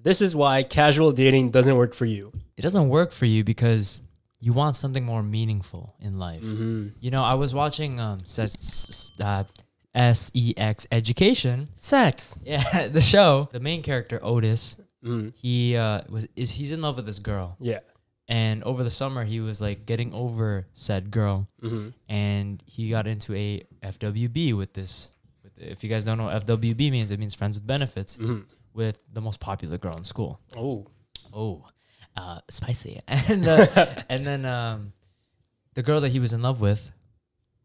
This is why casual dating doesn't work for you. It doesn't work for you because you want something more meaningful in life. You know, I was watching SEX Education. Sex. Yeah, the show. The main character, Otis, he's in love with this girl. Yeah. And over the summer, he was like getting over said girl, and he got into a FWB with this. If you guys don't know what FWB means, it means friends with benefits, with the most popular girl in school. Spicy. And then the girl that he was in love with,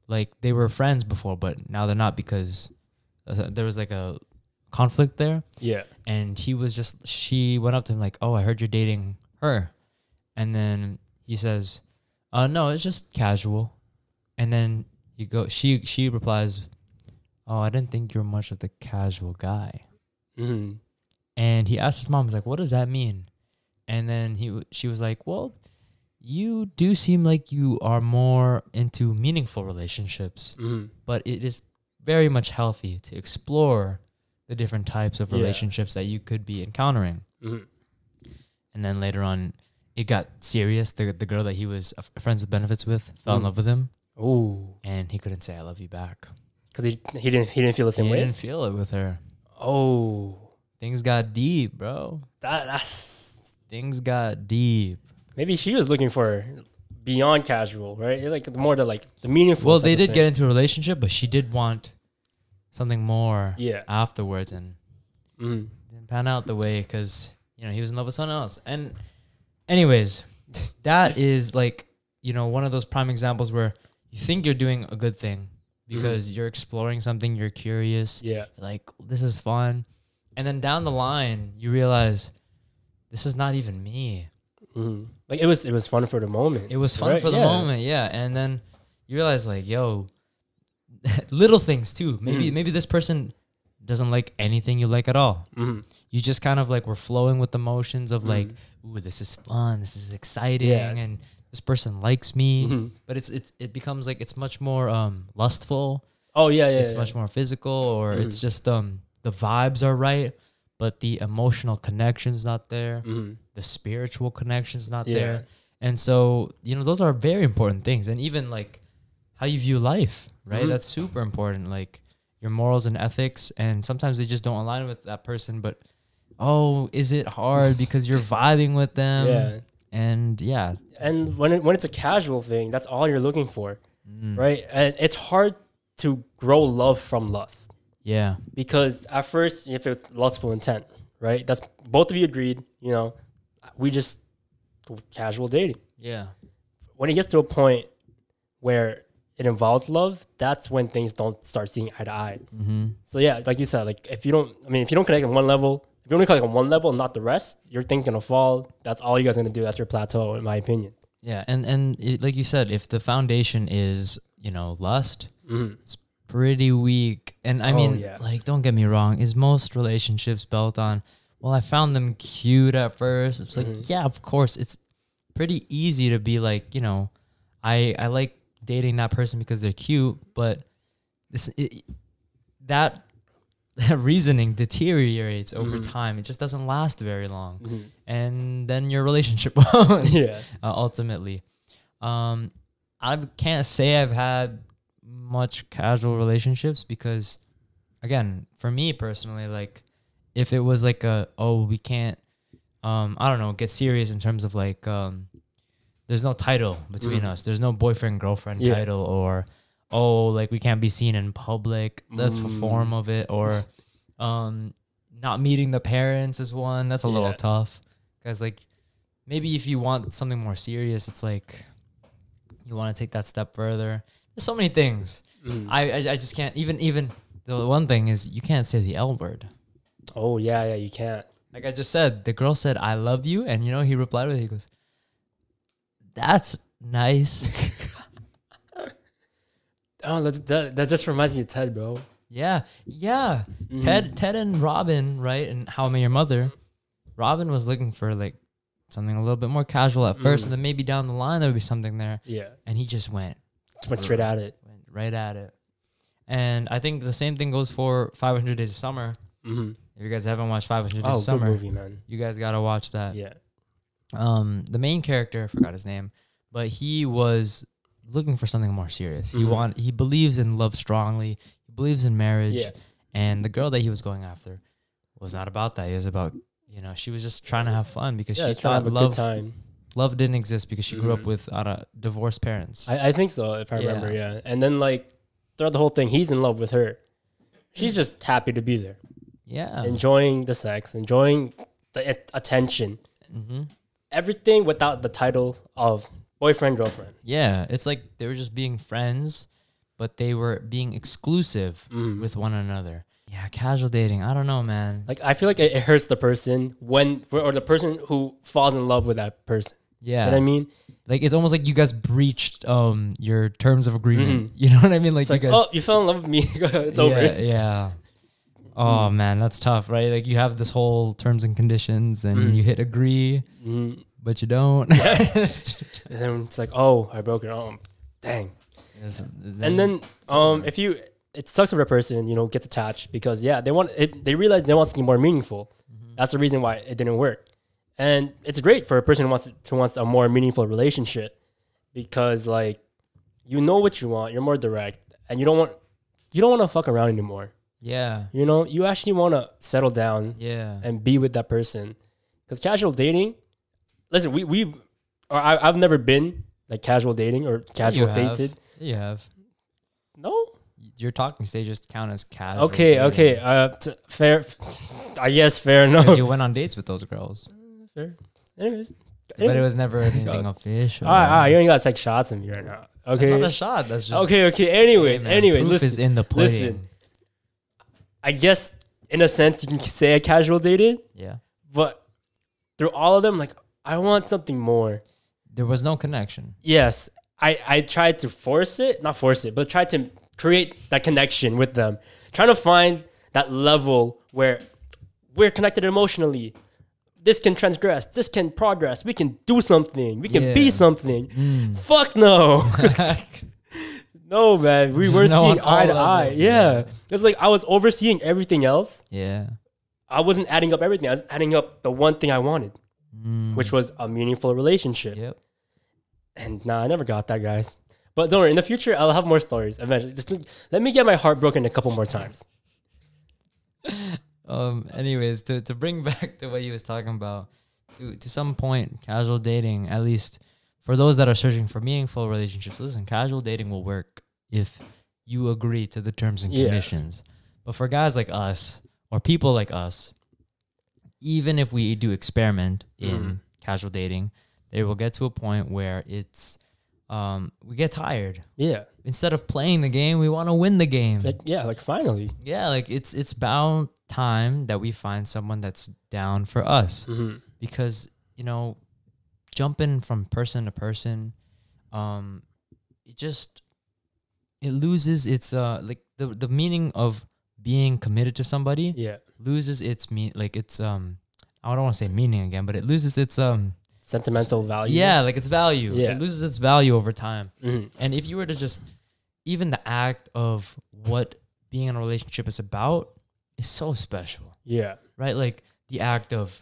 like they were friends before, but now they're not because there was like a conflict there. Yeah. And she went up to him like, "Oh, I heard you're dating her." And then he says, "No, it's just casual." And then she replies, "Oh, I didn't think you were much of the casual guy." And he asked his mom, he's like, "What does that mean?" And then she was like, "Well, you do seem like you are more into meaningful relationships, but it is very much healthy to explore the different types of relationships that you could be encountering." And then later on, it got serious. The girl that he was friends with benefits with fell in love with him. Oh. And he couldn't say "I love you" back Because he didn't feel the same he way. didn't feel it with her. Oh. Things got deep, bro. Things got deep. Maybe she was looking for beyond casual, right? Like more the meaningful. Well, they did get into a relationship, but she did want something more afterwards, and didn't pan out the way because he was in love with someone else. And anyways, that is like one of those prime examples where you think you're doing a good thing because you're exploring something, you're curious, like this is fun, and then down the line you realize this is not even me. Like it was fun for the moment. It was fun for the moment, and then you realize like, yo, little things too. Maybe this person doesn't like anything you like at all. You just kind of like were flowing with the motions of like, ooh, this is fun, this is exciting, and this person likes me. But it becomes like it's much more lustful. Oh yeah, it's much more physical, or it's just the vibes are right, but the emotional connection's not there. The spiritual connection's not there. And so, those are very important things. And even like how you view life, right? That's super important. Like your morals and ethics. And sometimes they just don't align with that person. But, is it hard because you're vibing with them? Yeah. And And when it's a casual thing, that's all you're looking for, right? And it's hard to grow love from lust. Yeah. Because at first, if it's lustful intent, right? That's both of you agreed, we just casual dating. Yeah. When it gets to a point where it involves love, that's when things don't start seeing eye to eye. So yeah, like you said, like if you don't connect on one level, if you only connect on one level and not the rest, your thing's gonna fall. That's all you guys are gonna do. That's your plateau, in my opinion. Yeah, and like you said, if the foundation is lust, it's pretty weak. And I mean, like, don't get me wrong, is most relationships built on, well, I found them cute at first. It's like, yeah, of course, it's pretty easy to be like, I like dating that person because they're cute, but that reasoning deteriorates over time. It just doesn't last very long. And then your relationship won't, ultimately. I can't say I've had much casual relationships because, again, for me personally, like, if it was like we can't, I don't know, get serious in terms of like, there's no title between us. There's no boyfriend, girlfriend title, or, like we can't be seen in public. That's the form of it. Or not meeting the parents is one. That's a little tough. Because like, maybe if you want something more serious, it's like, you want to take that step further. There's so many things. I just can't, even the one thing is you can't say the L word. Oh, yeah, you can't. Like I just said, the girl said, "I love you." And, he replied with it. He goes, "That's nice." Oh, that just reminds me of Ted, bro. Yeah. Ted and Robin, right? And How I Met Your Mother. Robin was looking for like something a little bit more casual at first. And then maybe down the line, there would be something there. Yeah. And he just went straight at it. Went right at it. And I think the same thing goes for 500 Days of Summer. If you guys haven't watched 500 Days of Good Summer, movie, man. you guys gotta watch that. Yeah. The main character, I forgot his name, but he was looking for something more serious. He believes in love strongly. He believes in marriage. Yeah. And the girl that he was going after was not about that. It was about, she was just trying to have fun because she thought love didn't exist because she grew up with divorced parents. I think so, if I remember, yeah. And then, like, throughout the whole thing, he's in love with her. She's just happy to be there. Yeah. Enjoying the sex, enjoying the attention. Everything without the title of boyfriend, girlfriend. Yeah. It's like they were just being friends, but they were being exclusive with one another. Yeah, casual dating. I don't know, man. Like, I feel like it hurts the person or the person who falls in love with that person. Yeah. You know what I mean? Like, it's almost like you guys breached your terms of agreement. You know what I mean? Like, it's you guys. Oh, you fell in love with me. It's over. Yeah. Oh, man, that's tough, right? Like, you have this whole terms and conditions and you hit agree, but you don't. And then it's like, oh, I broke it. Oh, dang. And then it sucks if a person, gets attached because they realize they want something more meaningful. That's the reason why it didn't work. And it's great for a person who wants a more meaningful relationship because, like, you know what you want, you're more direct, and you don't want to fuck around anymore. Yeah. You actually want to settle down and be with that person. Because casual dating, listen, I've never been like casual dating or casual dated. You have. No? Your talking stages count as casual. Okay. Fair. I guess fair enough. Because you went on dates with those girls. Fair. Anyways. But it was never anything official. You ain't got to take shots at me right now. Okay. That's not a shot. That's just. Okay. Anyways, proof listen. is in the pudding. Listen. I guess in a sense you can say I casual dated. Yeah. But through all of them, like, I want something more. There was no connection. Yes. I tried to not force it, but tried to create that connection with them. Trying to find that level where we're connected emotionally. This can transgress. This can progress. We can do something. We can be something. Fuck no. No, man. We weren't seeing eye to eye. Yeah. It's like I was overseeing everything else. Yeah. I wasn't adding up everything. I was adding up the one thing I wanted, which was a meaningful relationship. Yep. And I never got that, guys. But don't worry. In the future, I'll have more stories eventually. Just let me get my heart broken a couple more times. Anyways, to bring back to what he was talking about, to some point, casual dating, at least for those that are searching for meaningful relationships, listen, casual dating will work if you agree to the terms and conditions. But for guys like us or people like us, even if we do experiment in casual dating, they will get to a point where it's we get tired. Yeah. Instead of playing the game, we want to win the game. Like finally. Yeah, like it's about time that we find someone that's down for us. Because, jumping from person to person, it loses its like the meaning of being committed to somebody. Yeah. Loses its I don't want to say meaning again, but it loses its sentimental value. Yeah, like its value. Yeah. It loses its value over time. And if you were to just, even the act of what being in a relationship is about is so special. Yeah. Right? Like the act of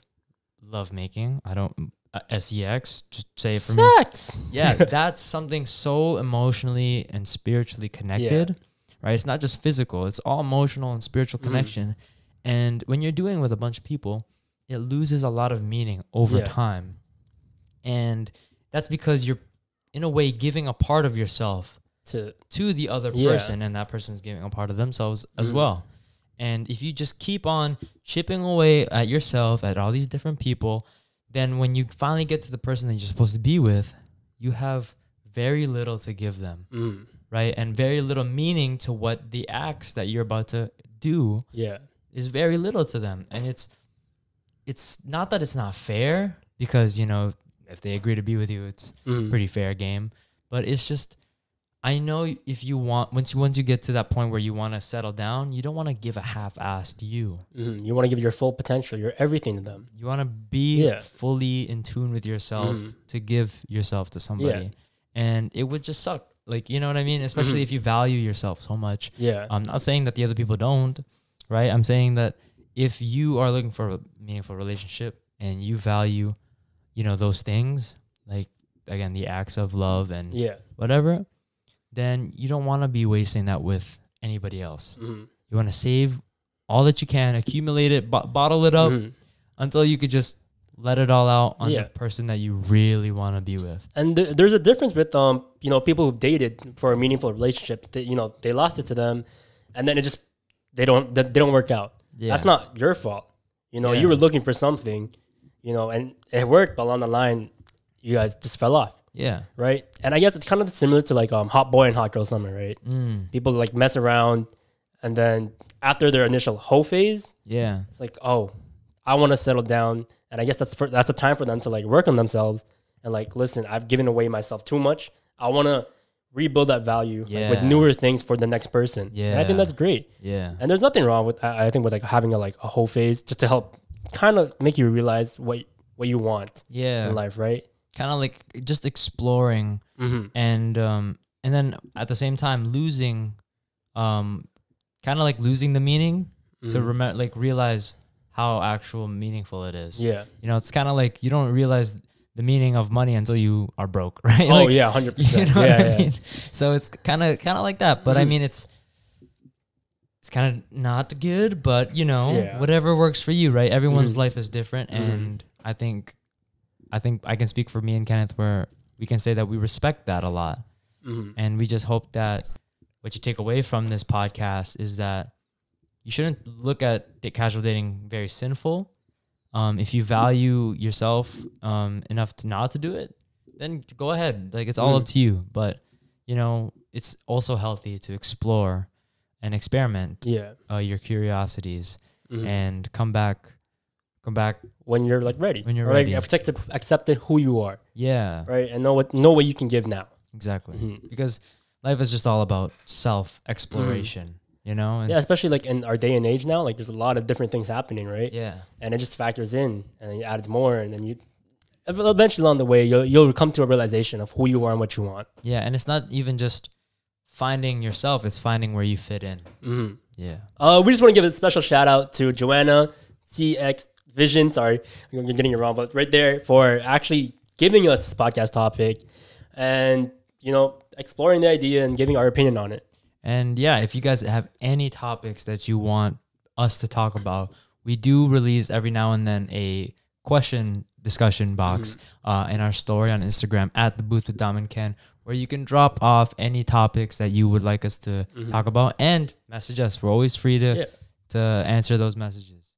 lovemaking. I don't, sex, just say it for me. Sex! Yeah, that's something so emotionally and spiritually connected. Right? It's not just physical. It's all emotional and spiritual connection. And when you're doing it with a bunch of people, it loses a lot of meaning over time. And that's because you're, in a way, giving a part of yourself to the other person, and that person's giving a part of themselves as well. And if you just keep on chipping away at yourself, at all these different people, then when you finally get to the person that you're supposed to be with, you have very little to give them, right? And very little meaning to what the acts that you're about to do is very little to them. And it's not that it's not fair, because, if they agree to be with you, it's pretty fair game. But it's just, I know if you want, once you get to that point where you want to settle down, you don't want to give a half-assed you. You want to give your full potential, your everything to them. You want to be fully in tune with yourself to give yourself to somebody. And it would just suck. Like, you know what I mean? Especially if you value yourself so much. Yeah. I'm not saying that the other people don't, right? I'm saying that if you are looking for a meaningful relationship and you value, you know, those things, like, again, the acts of love and whatever, then you don't want to be wasting that with anybody else. You want to save all that you can, accumulate it, bottle it up until you could just let it all out on the person that you really want to be with. And there's a difference with you know, people who've dated for a meaningful relationship. That, you know, they lost it to them, and then they don't work out. That's not your fault. You know, you were looking for something, you know, and it worked, but along the line, you guys just fell off. Yeah. Right. And I guess it's kind of similar to like hot boy and hot girl summer, right? People like mess around, and then after their initial hoe phase, it's like, oh, I want to settle down. And I guess that's a time for them to like work on themselves and like, listen, I've given away myself too much. I want to rebuild that value like, with newer things for the next person. And I think that's great. And there's nothing wrong with, I think, with like having a hoe phase just to help kind of make you realize what you want in life, right? Kind of like just exploring and then at the same time losing, kind of like losing the meaning to realize how actual meaningful it is. You know, it's kind of like you don't realize the meaning of money until you are broke, right? Oh, like, 100%. You know what I mean? So it's kind of like that. But I mean, it's kind of not good, but you know, whatever works for you, right? Everyone's life is different, and I think I can speak for me and Kenneth where we can say that we respect that a lot, and we just hope that what you take away from this podcast is that you shouldn't look at casual dating very sinful. If you value yourself enough to not to do it, then go ahead. Like, it's all up to you. But, you know, it's also healthy to explore and experiment your curiosities and come back when you're like ready. When you're ready. Accepted who you are. Right. And know what you can give now. Exactly. Because life is just all about self-exploration. You know? And especially like in our day and age now, like there's a lot of different things happening, right? And it just factors in, and then you add more, and then you eventually along the way you'll come to a realization of who you are and what you want. And it's not even just finding yourself, it's finding where you fit in. We just want to give a special shout out to Joanna CX Vision, sorry, I'm getting it wrong, but right there, for actually giving us this podcast topic and, you know, exploring the idea and giving our opinion on it. And if you guys have any topics that you want us to talk about, we do release every now and then a question discussion box in our story on Instagram at The Booth with Dom and Ken, where you can drop off any topics that you would like us to talk about and message us. We're always free to answer those messages.